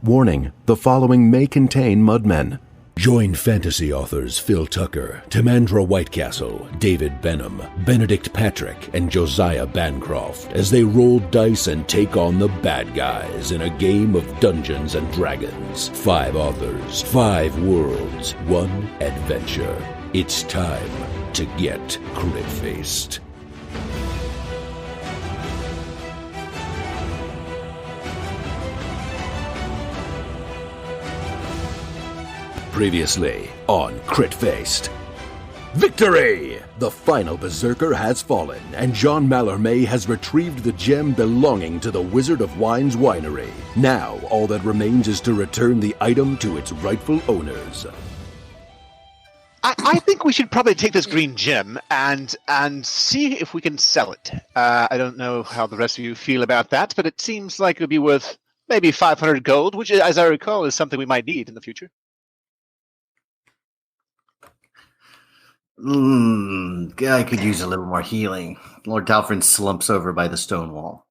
Warning, the following may contain mudmen. Join fantasy authors Phil Tucker, Timandra Whitecastle, David Benem, Benedict Patrick, and Josiah Bancroft as they roll dice and take on the bad guys in a game of Dungeons and Dragons. 5 authors, 5 worlds, 1 adventure. It's time to get crit-faced. Previously on Crit-Faced. Victory! The final berserker has fallen, and John Mallarmé has retrieved the gem belonging to the Wizard of Wine's winery. Now, all that remains is to return the item to its rightful owners. I think we should probably take this green gem and see if we can sell it. I don't know how the rest of you feel about that, but it seems like it would be worth maybe 500 gold, which, as I recall, is something we might need in the future. I could use a little more healing. Lord Talfrin slumps over by the stone wall.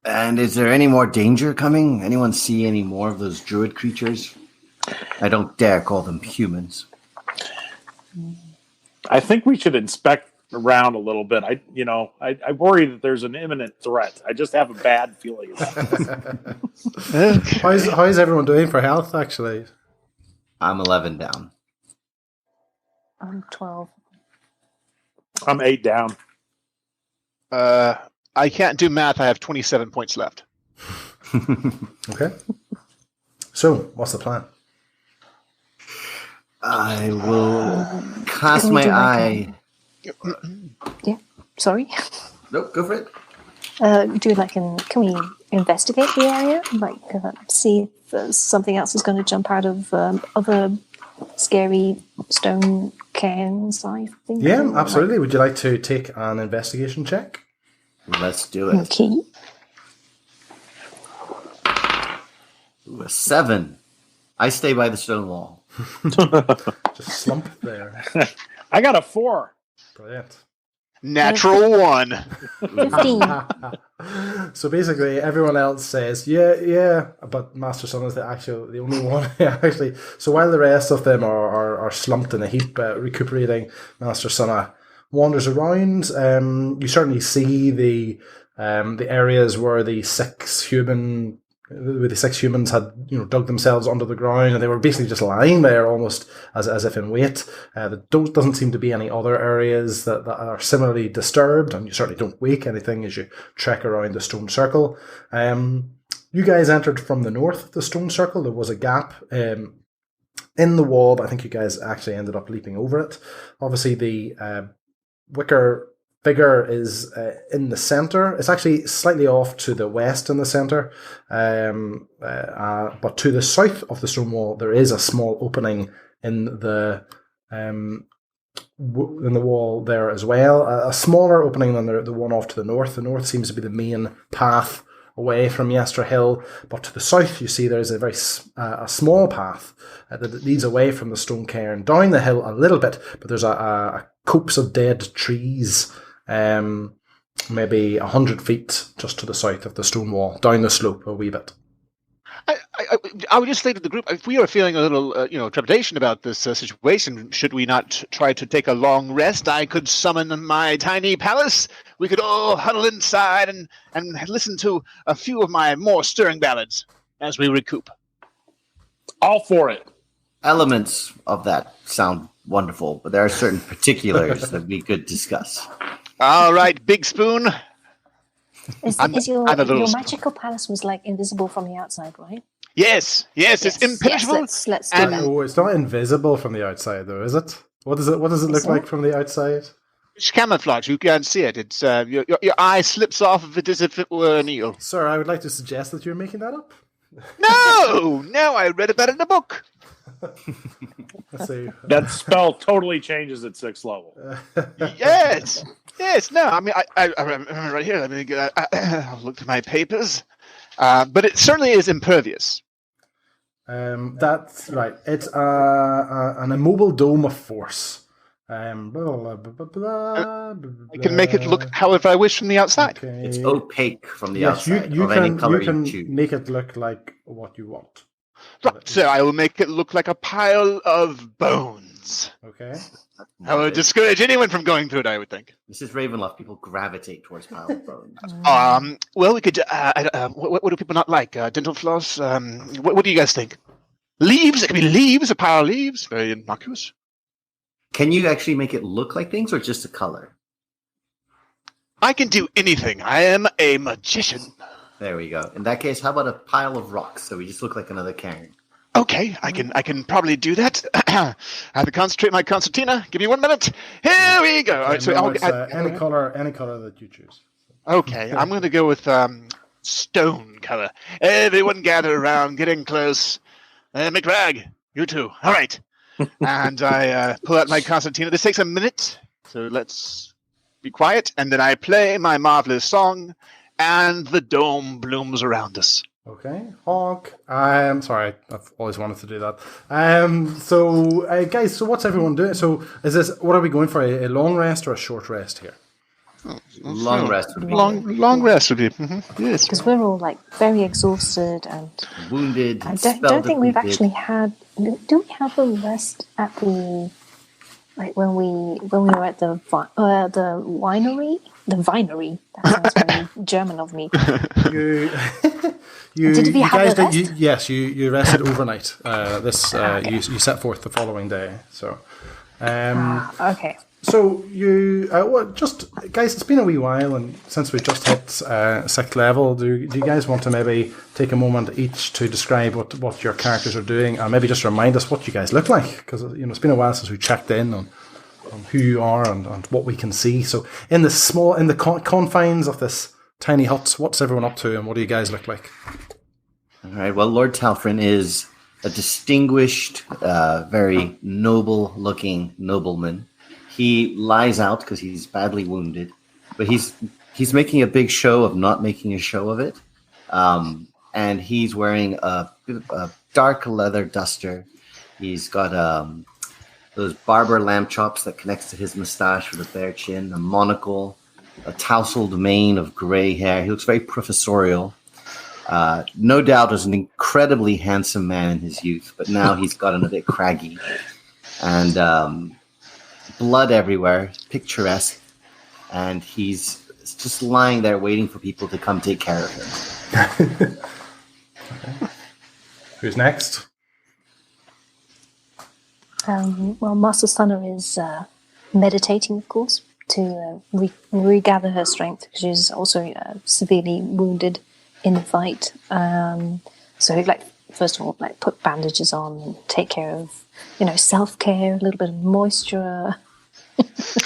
And is there any more danger coming? Anyone see any more of those druid creatures? I don't dare call them humans. I think we should inspect around a little bit. I worry that there's an imminent threat. I just have a bad feeling. How is everyone doing for health, actually? I'm 11 down. I'm 12. I'm 8 down. I can't do math. I have 27 points left. Okay. So, what's the plan? I will cast my eye. Yeah, sorry. Nope, go for it. Can we investigate the area? See if something else is going to jump out of other scary stone cairns, I think. Yeah, absolutely. Would you like to take an investigation check? Let's do it. Okay. Ooh, a 7. I stay by the stone wall. Just slump there. I got a 4. Brilliant. Natural 1. 15. So basically, everyone else says, yeah, but Master Son is the only one. Actually, so while the rest of them are slumped in a heap, recuperating, Master Son wanders around. You certainly see the areas where the 6 humans had dug themselves under the ground, and they were basically just lying there almost as if in wait. There doesn't seem to be any other areas that are similarly disturbed, and you certainly don't wake anything as you trek around the stone circle. You guys entered from the north of the stone circle. There was a gap in the wall, but I think you guys actually ended up leaping over it. Obviously, the wicker figure is in the center. It's actually slightly off to the west in the center, but to the south of the stone wall there is a small opening in the wall there as well. A smaller opening than the one off to the north. The north seems to be the main path away from Yester Hill, but to the south you see there's a very small path that leads away from the stone cairn down the hill a little bit, but there's a copse of dead trees maybe 100 feet just to the south of the stone wall, down the slope a wee bit. I would just say to the group, if we are feeling a little, trepidation about this situation, should we not try to take a long rest? I could summon my tiny palace. We could all huddle inside and listen to a few of my more stirring ballads as we recoup. All for it. Elements of that sound wonderful, but there are certain particulars that we could discuss. All right, Big Spoon. Your magical palace was invisible from the outside, right? Yes, it's impenetrable. Yes, let's do that. Oh, it's not invisible from the outside, though, is it? What does it look like from the outside? It's camouflage. You can't see it. It's your eye slips off of it as if it were an eel. Sir, I would like to suggest that you're making that up. No, I read about it in a book. Let's see. That spell totally changes at 6th level. Yes. No, I mean, I remember right here. I'll look through my papers. But it certainly is impervious. That's right. It's an immobile dome of force. Blah, blah, blah, blah, blah, I can make it look however I wish from the outside. Okay. It's opaque from the Yes, outside you of can. any color You can choose. make it look like what you want. Right, so I will make it look like a pile of bones. Okay. I will discourage anyone from going through it, I would think. This is Ravenloft. People gravitate towards pile of bones. Well, we could. What do people not like? Dental floss. What do you guys think? Leaves. It could be leaves. A pile of leaves. Very innocuous. Can you actually make it look like things, or just a color? I can do anything. I am a magician. There we go. In that case, how about a pile of rocks? So we just look like another cairn. Okay, I can probably do that. I have to concentrate my concertina. Give me 1 minute. Here we go. All right, so No, it's, any color that you choose. Okay, I'm going to go with stone color. Everyone gather around, getting close. McRag, you too. All right. And I pull out my concertina. This takes a minute, so let's be quiet. And then I play my marvelous song, and the dome blooms around us. Okay, Hawk. I'm sorry, I've always wanted to do that. Guys, so what's everyone doing? So, what are we going for? A long rest or a short rest here? Long rest would be long rest would be. Mm-hmm. Yes, Because we're all like very exhausted and wounded. I don't think we've actually had. Do we have a rest at the when we were at the winery? The vinery. That sounds very German of me. Did we have a rest? Yes, you rested overnight. You set forth the following day. So, okay. So guys, it's been a wee while, and since we just hit 6th level, do you guys want to maybe take a moment each to describe what your characters are doing, and maybe just remind us what you guys look like? Because it's been a while since we checked in on who you are and what we can see. So in the confines of this tiny hut, what's everyone up to, and what do you guys look like? All right. Well, Lord Talfrin is a distinguished, very noble-looking nobleman. He lies out because he's badly wounded, but he's making a big show of not making a show of it. And he's wearing a dark leather duster. He's got those barber lamb chops that connects to his mustache with a bare chin, a monocle, a tousled mane of gray hair. He looks very professorial. No doubt was an incredibly handsome man in his youth, but now he's gotten a bit craggy. And blood everywhere, picturesque, and he's just lying there waiting for people to come take care of him. Okay. Who's next? Well, Master Stunner is meditating, of course, to regather her strength, because she's also severely wounded in the fight. So, first of all, put bandages on and take care of, self-care, a little bit of moisture. It's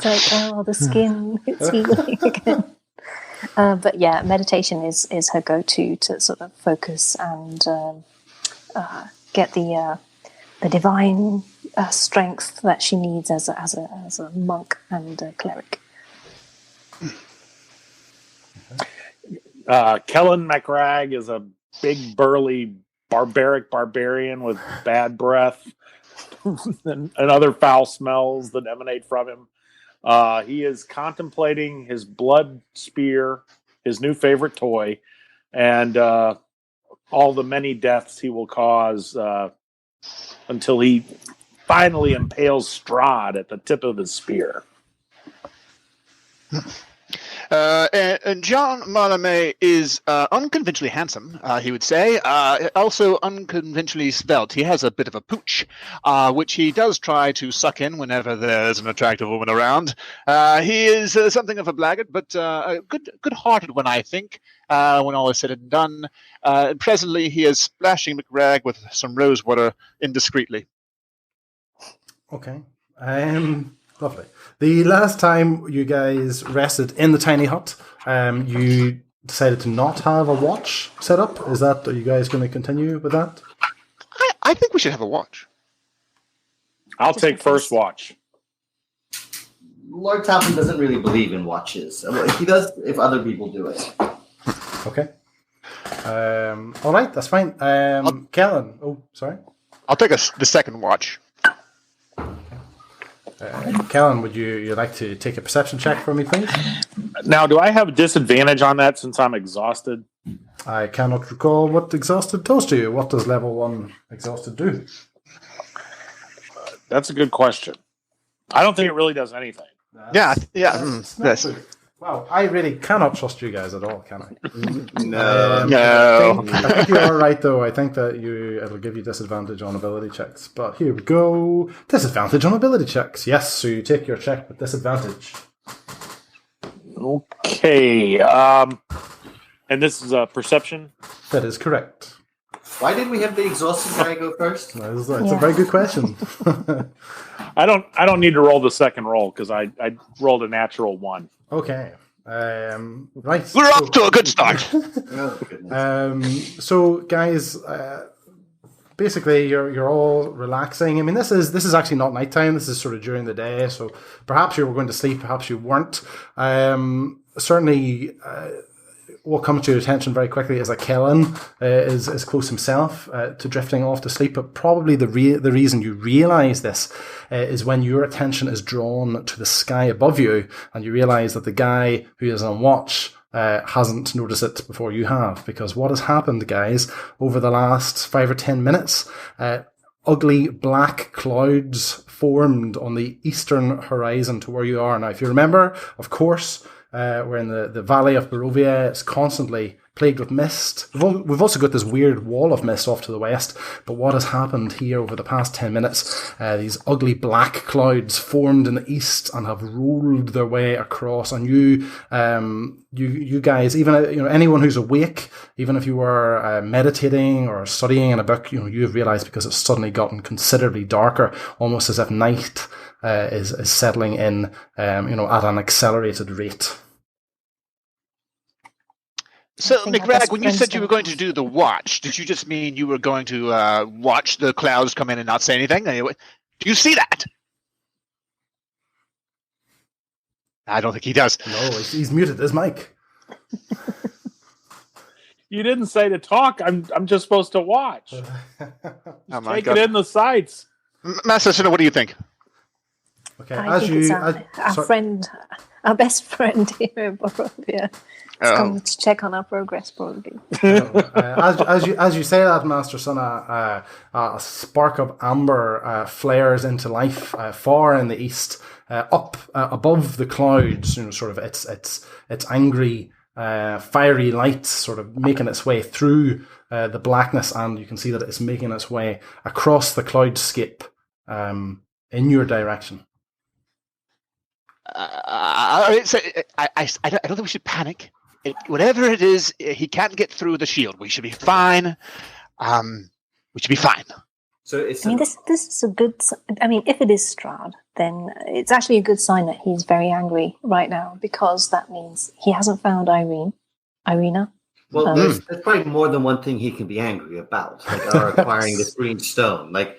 like, the skin, it's healing again. But yeah, meditation is her go-to to sort of focus and get the divine strength that she needs as a monk and a cleric. Kellen McRag is a big, burly, barbarian with bad breath and other foul smells that emanate from him. He is contemplating his blood spear, his new favorite toy, and all the many deaths he will cause until he finally impales Strahd at the tip of his spear. And John Malame is unconventionally handsome, he would say. Also unconventionally svelte. He has a bit of a pooch, which he does try to suck in whenever there's an attractive woman around. He is something of a blackguard, but a good-hearted one, I think, when all is said and done. Presently, he is splashing McRag with some rose water indiscreetly. Okay. Lovely. The last time you guys rested in the tiny hut, you decided to not have a watch set up. Are you guys going to continue with that? I think we should have a watch. I'll take first watch. Lord Talfrin doesn't really believe in watches. He does if other people do it. Okay. All right, that's fine. Kellen. Oh, sorry. I'll take the second watch. Kellen, would you like to take a perception check for me, please? Now, do I have a disadvantage on that since I'm exhausted? I cannot recall what exhausted does to you. What does level 1 exhausted do? That's a good question. I don't think it really does anything. That's Yes. Wow, I really cannot trust you guys at all, can I? No. I think you are right, though. I think that it'll give you disadvantage on ability checks. But here we go. Disadvantage on ability checks. Yes, so you take your check with disadvantage. Okay. And this is a perception? That is correct. Why did we have the exhausted guy go first? It's a very good question. I don't need to roll the second roll because I rolled a natural 1. Okay. Right. We're off to a good start. So, guys, basically, you're all relaxing. I mean, this is actually not nighttime. This is sort of during the day. So perhaps you were going to sleep, perhaps you weren't. Certainly, what comes to your attention very quickly is that Kellen is close himself to drifting off to sleep. But probably the reason you realise this is when your attention is drawn to the sky above you, and you realise that the guy who is on watch hasn't noticed it before you have. Because what has happened, guys, over the last 5 or 10 minutes, ugly black clouds formed on the eastern horizon to where you are. Now, if you remember, of course, we're in the Valley of Barovia. It's constantly plagued with mist. We've also got this weird wall of mist off to the west. But what has happened here over the past 10 minutes, these ugly black clouds formed in the east and have rolled their way across. And you guys, even anyone who's awake, even if you were meditating or studying in a book, you have realized, because it's suddenly gotten considerably darker, almost as if night is settling in, at an accelerated rate. So, McRag, when you said you were going to do the watch, did you just mean you were going to watch the clouds come in and not say anything? Do you see that? I don't think he does. No, he's muted his mic. You didn't say to talk. I'm just supposed to watch. Oh my Take God. it in the sights. Master Sinner, what do you think? Okay, I think it's our best friend here in Barovia. It's come to check on our progress, probably. As you say that, Master Sunna, a spark of amber flares into life far in the east, up above the clouds. Sort of its angry, fiery light, sort of making its way through the blackness, and you can see that it's making its way across the cloudscape in your direction. I don't think we should panic. Whatever it is, he can't get through the shield. We should be fine. We should be fine. So it's this is a good. If it is Strahd, then it's actually a good sign that he's very angry right now, because that means he hasn't found Irina. Well, there's probably more than one thing he can be angry about, like our acquiring this green stone. Like,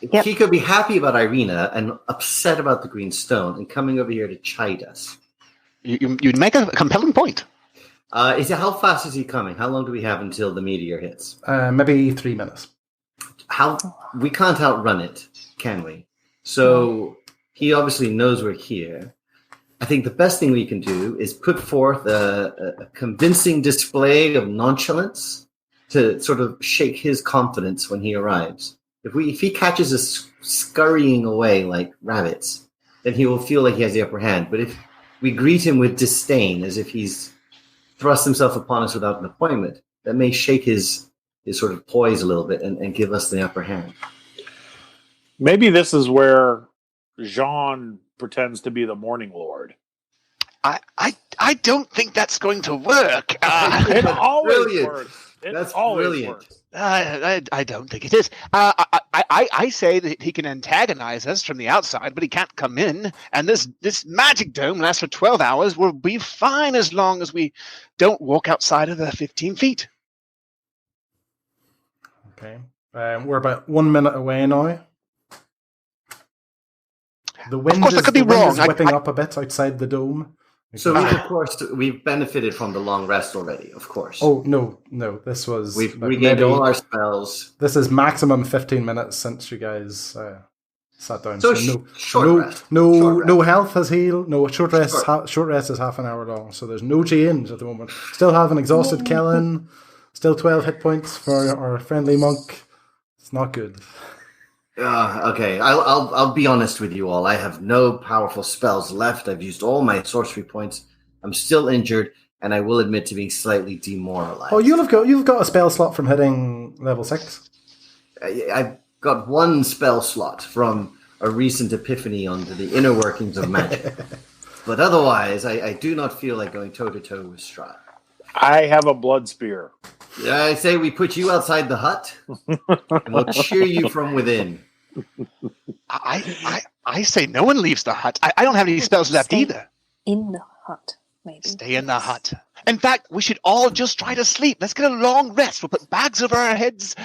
he could be happy about Irina and upset about the green stone and coming over here to chide us. You make a compelling point. How fast is he coming? How long do we have until the meteor hits? Maybe 3 minutes. We can't outrun it, can we? So he obviously knows we're here. I think the best thing we can do is put forth a convincing display of nonchalance to sort of shake his confidence when he arrives. If he catches us scurrying away like rabbits, then he will feel like he has the upper hand. But if we greet him with disdain, as if he's thrust himself upon us without an appointment, that may shake his sort of poise a little bit and give us the upper hand. Maybe this is where Jean pretends to be the Morning Lord. I don't think that's going to work. It always Brilliant. works. That's always brilliant. works. I don't think it is. I say that he can antagonize us from the outside, but he can't come in. And this magic dome lasts for 12 hours. We'll be fine as long as we don't walk outside of the 15 feet. Okay. We're about 1 minute away now. The wind course, I could be wrong. is whipping up a bit outside the dome. So we've benefited from the long rest already, of course. Oh, no. This was... We've regained all our spells. This is maximum 15 minutes since you guys sat down. So short rest. No health has healed. No short rest. Short. Short rest is half an hour long. So there's no change at the moment. Still have an exhausted Kellen. Still 12 hit points for our friendly monk. It's not good. Okay, I'll be honest with you all. I have no powerful spells left. I've used all my sorcery points. I'm still injured, and I will admit to being slightly demoralized. Oh, you've got a spell slot from hitting level 6. I've got one spell slot from a recent epiphany onto the inner workings of magic. But otherwise, I do not feel like going toe-to-toe with Strahd. I have a blood spear. I say we put you outside the hut, and we'll cheer you from within. I say no one leaves the hut. I don't have any spells left either. In the hut, maybe. Stay in the hut. In fact, we should all just try to sleep. Let's get a long rest. We'll put bags over our heads.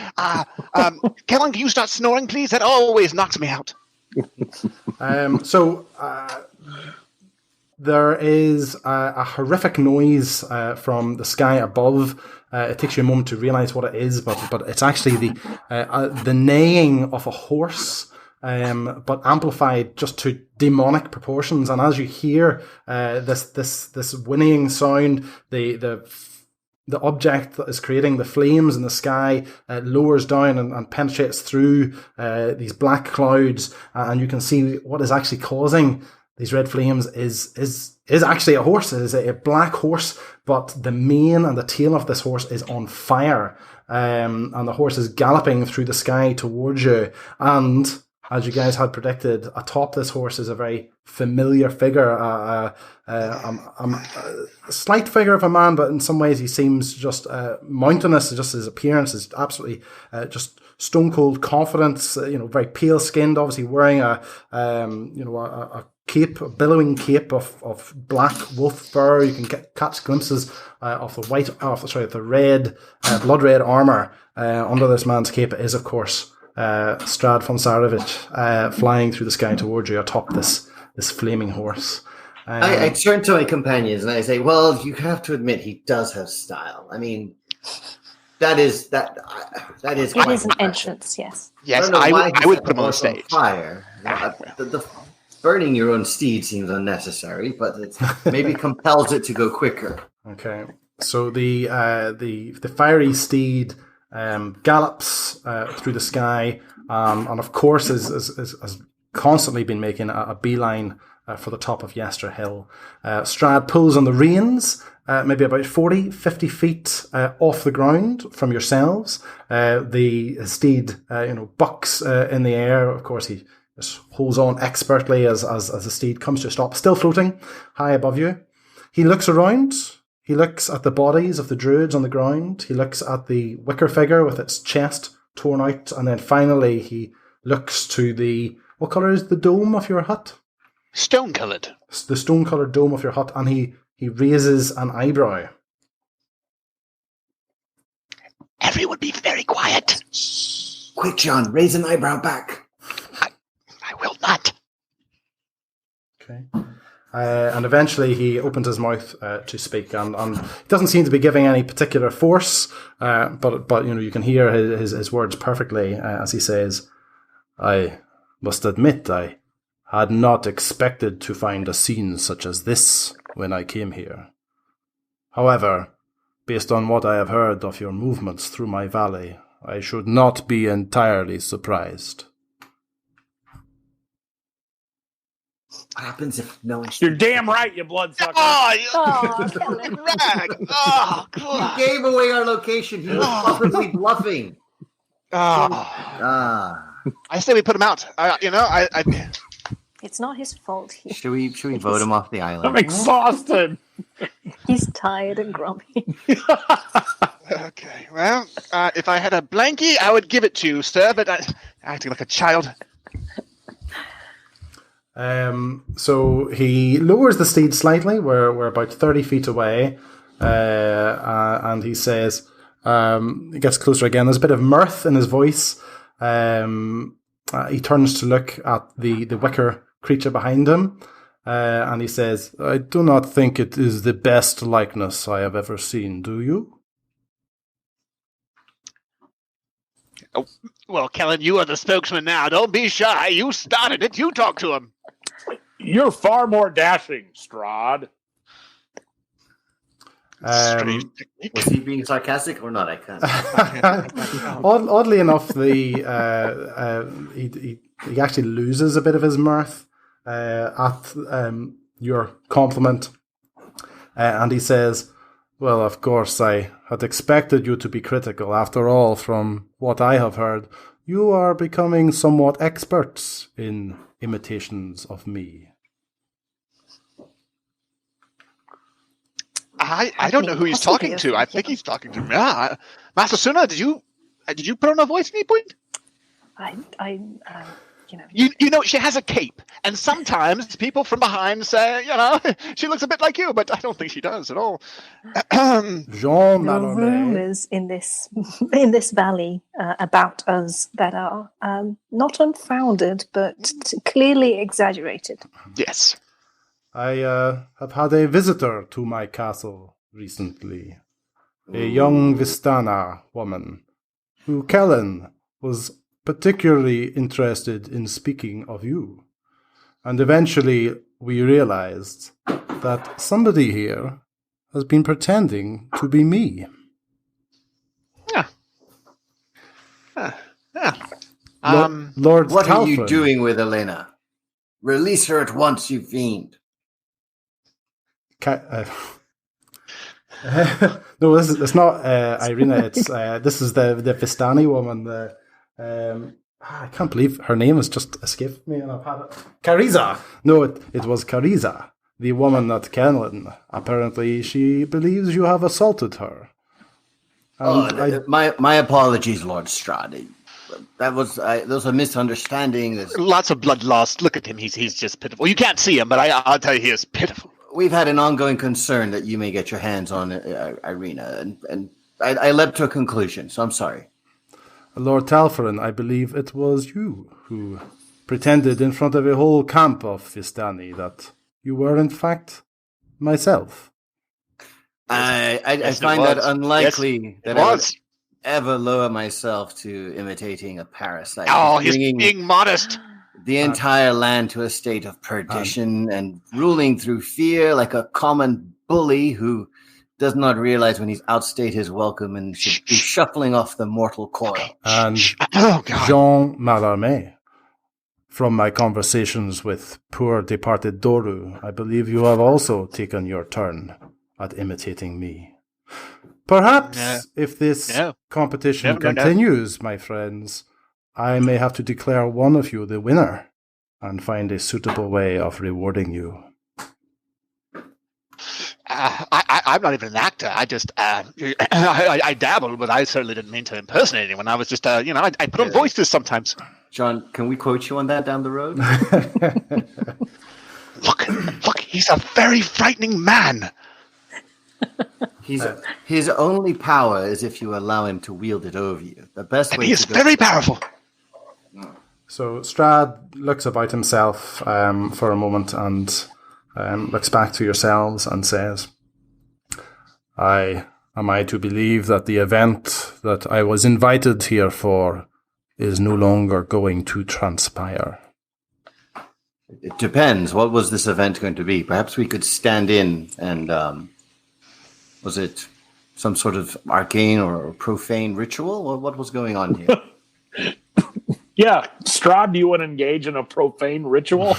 Kellen, can you start snoring, please? That always knocks me out. There is a horrific noise from the sky above. It takes you a moment to realize what it is, but it's actually the neighing of a horse, but amplified just to demonic proportions. And as you hear this whinnying sound, the object that is creating the flames in the sky lowers down and penetrates through these black clouds, and you can see what is actually causing these red flames is actually a horse. It is a black horse, but the mane and the tail of this horse is on fire. And the horse is galloping through the sky towards you. And as you guys had predicted, atop this horse is a very familiar figure, a slight figure of a man, but in some ways he seems just mountainous. Just his appearance is absolutely just stone cold confidence. Very pale skinned, obviously wearing a cape, a billowing cape of black wolf fur. You can catch glimpses of the red, blood red armor under this man's cape. It is, of course, Strahd von Sarovich flying through the sky towards you atop this flaming horse. I turn to my companions and I say, "Well, you have to admit he does have style. I mean, that is. It is an entrance, yes. Yes, I would put him on the stage. Fire. The burning your own steed seems unnecessary, but it maybe compels it to go quicker." Okay, so the fiery steed gallops through the sky, and of course has constantly been making a beeline for the top of Yester Hill. Strahd pulls on the reins, maybe about 40-50 feet off the ground from yourselves. The steed, bucks in the air. Of course, he just holds on expertly as the steed comes to a stop, still floating high above you. He looks around. He looks at the bodies of the druids on the ground. He looks at the wicker figure with its chest torn out. And then finally he looks to what colour is the dome of your hut? Stone-coloured. The stone-coloured dome of your hut. And he raises an eyebrow. Everyone be very quiet. Quick, John, raise an eyebrow back. I will not. Okay. And eventually he opens his mouth to speak, and he doesn't seem to be giving any particular force, but you can hear his words perfectly as he says, "I must admit I had not expected to find a scene such as this when I came here. However, based on what I have heard of your movements through my valley, I should not be entirely surprised." What happens if no one... You're damn right, you bloodsucker. Rag. Oh, God. He gave away our location. He was probably bluffing. I say we put him out. It's not his fault. Should we vote him off the island? I'm exhausted. He's tired and grumpy. Okay, well, if I had a blankie, I would give it to you, sir, but I'm acting like a child. So he lowers the steed slightly. We're about 30 feet away, and he says, he gets closer again. There's a bit of mirth in his voice. He turns to look at the wicker creature behind him, and he says, "I do not think it is the best likeness I have ever seen, do you?" Oh, well, Kellen, you are the spokesman now. Don't be shy. You started it. You talk to him. You're far more dashing, Strahd. Strange technique. Was he being sarcastic or not? I can't. Oddly enough, he actually loses a bit of his mirth at your compliment, and he says, "Well, of course, I had expected you to be critical. After all, from what I have heard, you are becoming somewhat experts in imitations of me." I don't know who he's talking to. I think he's talking to me. Yeah. Master Suna, did you put on a voice at any point? You know, she has a cape, and sometimes people from behind say, she looks a bit like you, but I don't think she does at all. Jean There are rumours in this valley about us that are not unfounded, but clearly exaggerated. Yes. I have had a visitor to my castle recently, a young Vistana woman, who Kellen was particularly interested in speaking of you. And eventually we realized that somebody here has been pretending to be me. Yeah. Lord What Talfrin, are you doing with Elena? Release her at once, you fiend. No, it's not Irina. It's this is the Vistani woman. I can't believe her name has just escaped me, and I've had it. Cariza. No, it was Cariza, the woman that Kenlin. Apparently, she believes you have assaulted her. My apologies, Lord Strahd. That was a misunderstanding. Lots of blood lost. Look at him. He's just pitiful. You can't see him, but I'll tell you, he is pitiful. We've had an ongoing concern that you may get your hands on Irina, and I leapt to a conclusion, so I'm sorry. Lord Talfrin, I believe it was you who pretended in front of a whole camp of Vistani that you were, in fact, myself. I find that unlikely that I would ever lower myself to imitating a parasite. Oh, he's being modest. The entire land to a state of perdition and ruling through fear like a common bully who does not realize when he's outstayed his welcome and should be shuffling off the mortal coil. And Jean Mallarmé, from my conversations with poor departed Doru, I believe you have also taken your turn at imitating me. Perhaps if this competition continues, my friends, I may have to declare one of you the winner and find a suitable way of rewarding you. I'm not even an actor. I just I dabbled, but I certainly didn't mean to impersonate anyone. I was just I put on voices sometimes. John, can we quote you on that down the road? Look, he's a very frightening man. His only power is if you allow him to wield it over you. The best way. He is very powerful. So Strahd looks about himself for a moment and looks back to yourselves and says, Am I to believe that the event that I was invited here for is no longer going to transpire? It depends. What was this event going to be? Perhaps we could stand in and, was it some sort of arcane or profane ritual? Or what was going on here? Yeah, Strahd, do you want to engage in a profane ritual?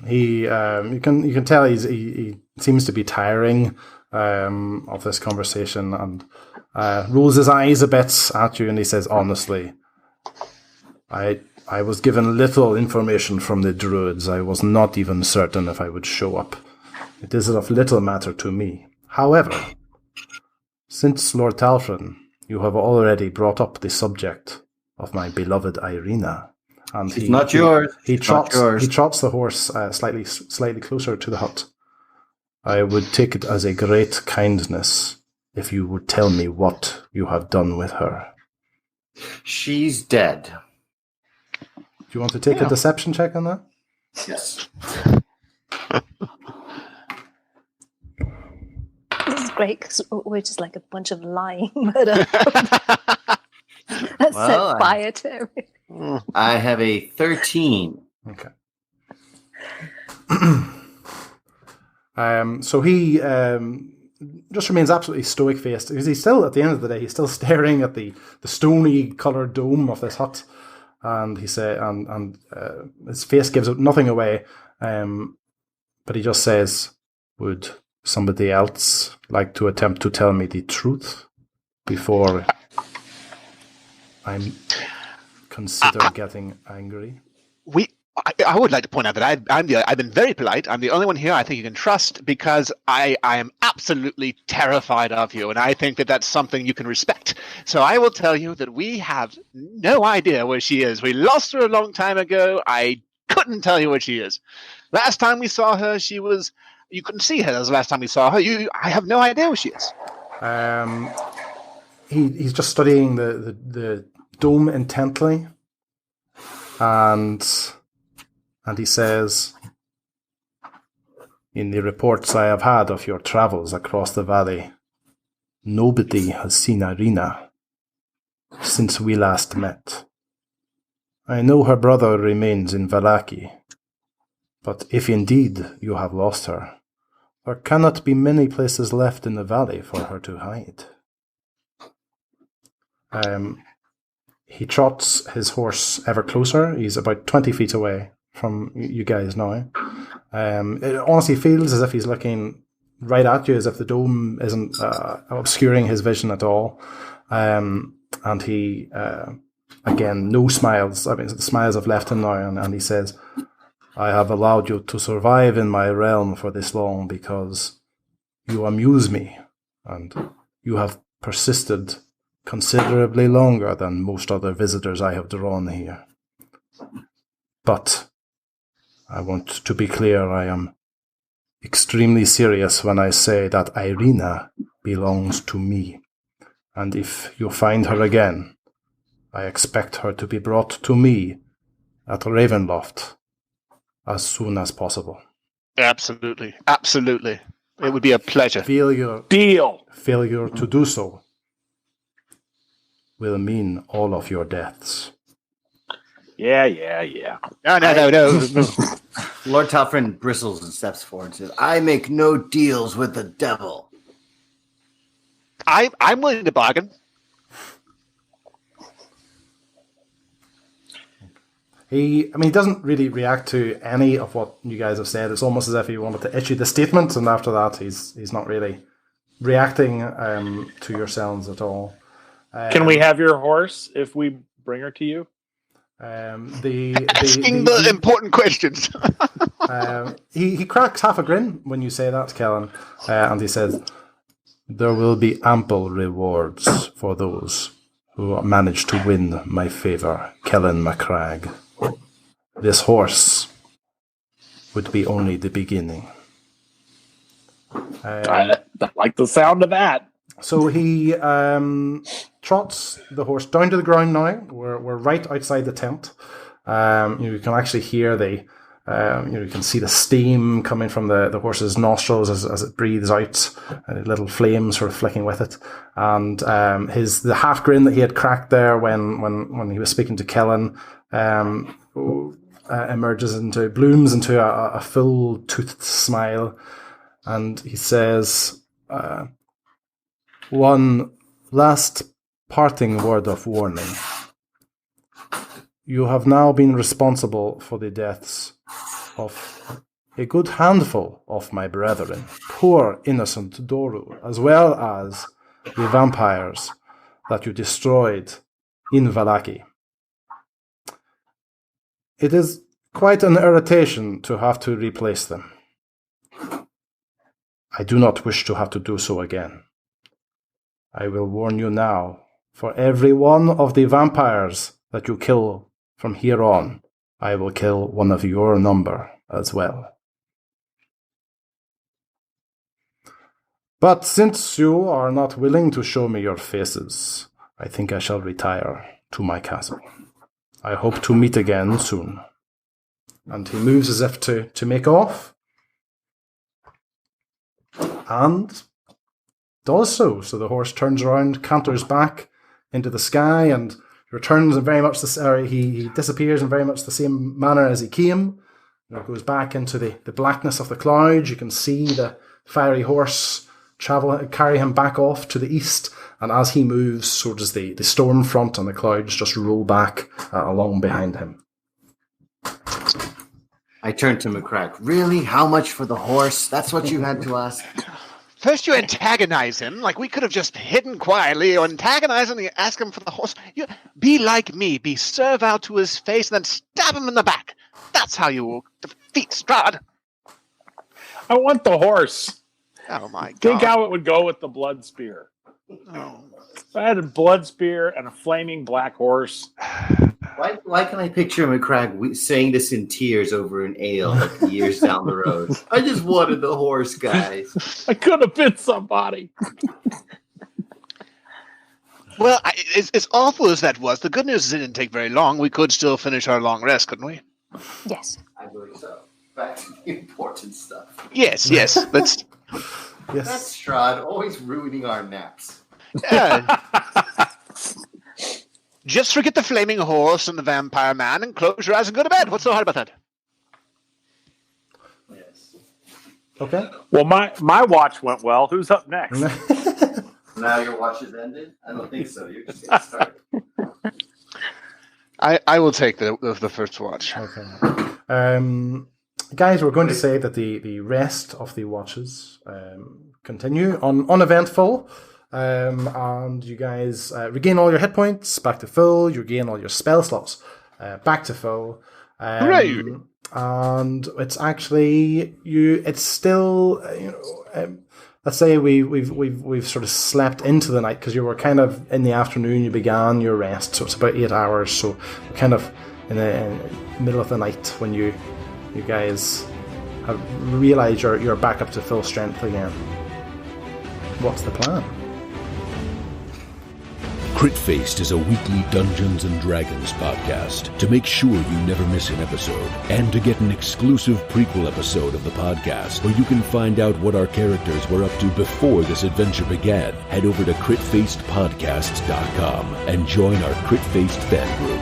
You can tell he seems to be tiring of this conversation and rolls his eyes a bit at you, and he says, honestly, I was given little information from the druids. I was not even certain if I would show up. It is of little matter to me. However, since Lord Talfrin, you have already brought up the subject of my beloved Irina, and It's not yours. He trots the horse slightly closer to the hut. I would take it as a great kindness if you would tell me what you have done with her. She's dead. Do you want to take a deception check on that? Yes. great because we're just like a bunch of lying murder. That's Well, set fire to everything. I have a 13. Okay. So he just remains absolutely stoic faced because he's still, at the end of the day, he's still staring at the stony coloured dome of this hut, and he say, and his face gives nothing away. But he just says, "Would somebody else like to attempt to tell me the truth before I consider getting angry?" I would like to point out that I've been very polite. I'm the only one here I think you can trust because I am absolutely terrified of you, and I think that that's something you can respect. So I will tell you that we have no idea where she is. We lost her a long time ago. I couldn't tell you where she is. Last time we saw her, you couldn't see her. That was the last time we saw her. I have no idea where she is. He's just studying the dome intently, and he says, "In the reports I have had of your travels across the valley, nobody has seen Irina since we last met. I know her brother remains in Vallaki, but if indeed you have lost her, there cannot be many places left in the valley for her to hide." He trots his horse ever closer. He's about 20 feet away from you guys now. It honestly feels as if he's looking right at you, as if the dome isn't obscuring his vision at all. And he, again, no smiles. I mean, the smiles have left him now, and he says, "I have allowed you to survive in my realm for this long because you amuse me, and you have persisted considerably longer than most other visitors I have drawn here. But I want to be clear, I am extremely serious when I say that Irina belongs to me, and if you find her again, I expect her to be brought to me at Ravenloft as soon as possible." Absolutely. Absolutely. It would be a pleasure. Failure to do so will mean all of your deaths. Yeah. No. Lord Talfrin bristles and steps forward and says, "I make no deals with the devil." I'm willing to bargain. He doesn't really react to any of what you guys have said. It's almost as if he wanted to issue the statement, and after that, he's not really reacting to yourselves at all. Can we have your horse if we bring her to you? Asking the important questions. He cracks half a grin when you say that, Kellen, and he says, "There will be ample rewards for those who manage to win my favour, Kellen MacCrag. This horse would be only the beginning." I like the sound of that. So he trots the horse down to the ground now. We're right outside the tent. You can actually hear you can see the steam coming from the horse's nostrils as it breathes out, and little flames sort of flicking with it. And the half grin that he had cracked there when he was speaking to Kellen blooms into a full toothed smile, and he says, "One last parting word of warning. You have now been responsible for the deaths of a good handful of my brethren, poor innocent Doru, as well as the vampires that you destroyed in Vallaki. It is quite an irritation to have to replace them. I do not wish to have to do so again. I will warn you now, for every one of the vampires that you kill from here on, I will kill one of your number as well. But since you are not willing to show me your faces, I think I shall retire to my castle. I hope to meet again soon." And he moves as if to make off. And does so. So the horse turns around, canters back into the sky, and returns in very much he disappears in very much the same manner as he came. Goes back into the blackness of the clouds. You can see the fiery horse carry him back off to the east, and as he moves, so does the storm front, and the clouds just roll back along behind him. I turn to McCrack. Really? How much for the horse? That's what you had to ask? First you antagonize him, like we could have just hidden quietly, or antagonize him and ask him for the horse. You be like me, be servile to his face, and then stab him in the back. That's how you will defeat Strahd. I want the horse. Oh my god. Think how it would go with the blood spear. Oh. If I had a blood spear and a flaming black horse. Why can I picture McCrack saying this in tears over an ale like years down the road? I just wanted the horse, guys. I could have been somebody. Well, as awful as that was, the good news is it didn't take very long. We could still finish our long rest, couldn't we? Yes. I believe so. Back to the important stuff. Yes. Let's. Yes. That's Strahd, always ruining our naps. Just forget the flaming horse and the vampire man and close your eyes and go to bed. What's so hard about that? Yes. Okay. Well, my watch went well. Who's up next? Now your watch has ended? I don't think so. You're just getting started. I will take the first watch. Okay. Guys, we're going to say that the rest of the watches continue uneventful. And you guys regain all your hit points back to full. You regain all your spell slots back to full. Hooray! And it's actually it's still let's say we've sort of slept into the night, because you were kind of in the afternoon. You began your rest, so it's about 8 hours. So we're kind of in the middle of the night when you guys have realized you're back up to full strength again. What's the plan? Crit Faced is a weekly Dungeons & Dragons podcast. To make sure you never miss an episode, and to get an exclusive prequel episode of the podcast where you can find out what our characters were up to before this adventure began, head over to critfacedpodcasts.com and join our Crit Faced fan group.